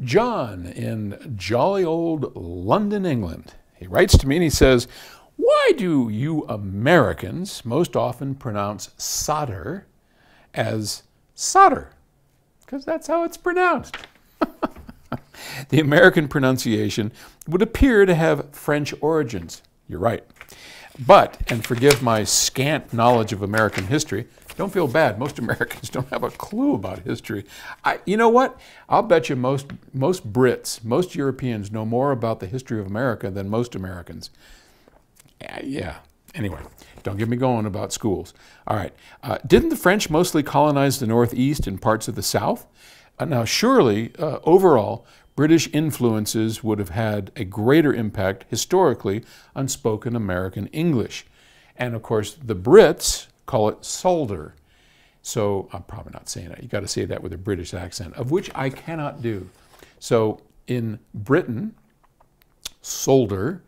John in jolly old London, England. He writes to me and he says, "Why do you Americans most often pronounce solder as solder?" Because that's how it's pronounced. The American pronunciation would appear to have French origins. You're right. But, and forgive my scant knowledge of American history, don't feel bad. Most Americans don't have a clue about history. You know what? I'll bet you most Brits, most Europeans know more about the history of America than most Americans. Yeah. Anyway, don't get me going about schools. All right. Didn't the French mostly colonize the Northeast and parts of the South? Now, surely, overall, British influences would have had a greater impact historically on spoken American English. And of course, the Brits call it solder. So I'm probably not saying that. You got to say that with a British accent, of which I cannot do. So in Britain, solder,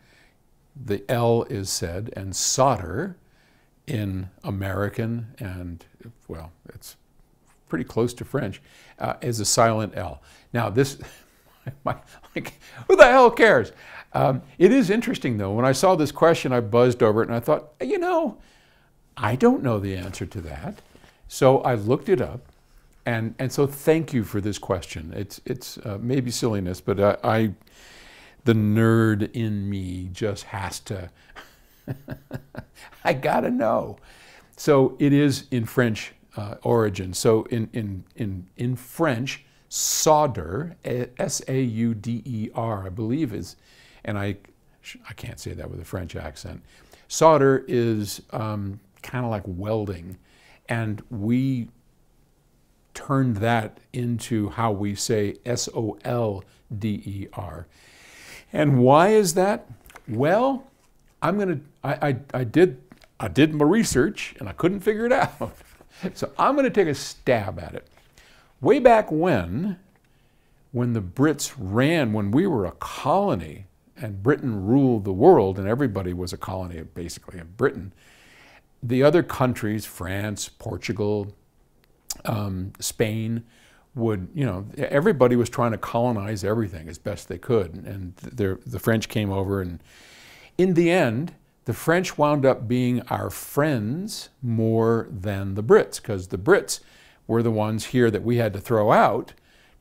the L is said, and solder in American, and well, it's pretty close to French, is a silent L. Now this, like, who the hell cares? It is interesting though. When I saw this question, I buzzed over it and I thought, you know, I don't know the answer to that. So I looked it up, and so thank you for this question. It's maybe silliness, but the nerd in me just has to, I gotta know. So it is in French origin. So in French, solder, S-A-U-D-E-R, I believe is, and I can't say that with a French accent. Solder is kind of like welding, and we turned that into how we say S-O-L-D-E-R. And why is that? Well, I did my research and I couldn't figure it out. So I'm going to take a stab at it. Way back when the Brits ran, when we were a colony and Britain ruled the world and everybody was a colony basically of Britain, the other countries, France, Portugal, Spain, would, you know, everybody was trying to colonize everything as best they could. And the French came over, and in the end, the French wound up being our friends more than the Brits, because the Brits were the ones here that we had to throw out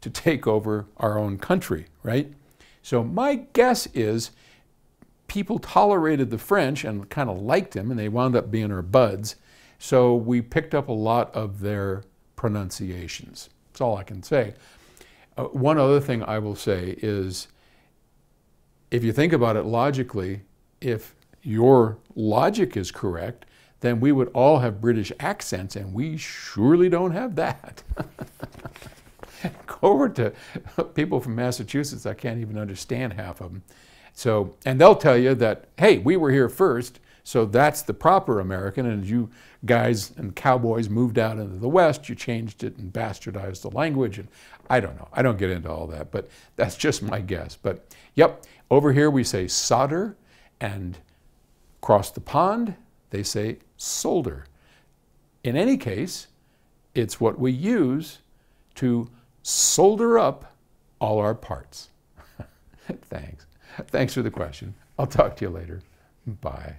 to take over our own country, right? So my guess is people tolerated the French and kind of liked them, and they wound up being our buds. So we picked up a lot of their pronunciations. That's all I can say. One other thing I will say is, if you think about it logically, if your logic is correct, then we would all have British accents, and we surely don't have that. Go over to people from Massachusetts, I can't even understand half of them. So, and they'll tell you that, hey, we were here first, so that's the proper American, and you guys and cowboys moved out into the West, you changed it and bastardized the language, and I don't know. I don't get into all that, but that's just my guess. But yep, over here we say solder, and across the pond they say solder. In any case, it's what we use to solder up all our parts. Thanks. Thanks for the question. I'll talk to you later. Bye.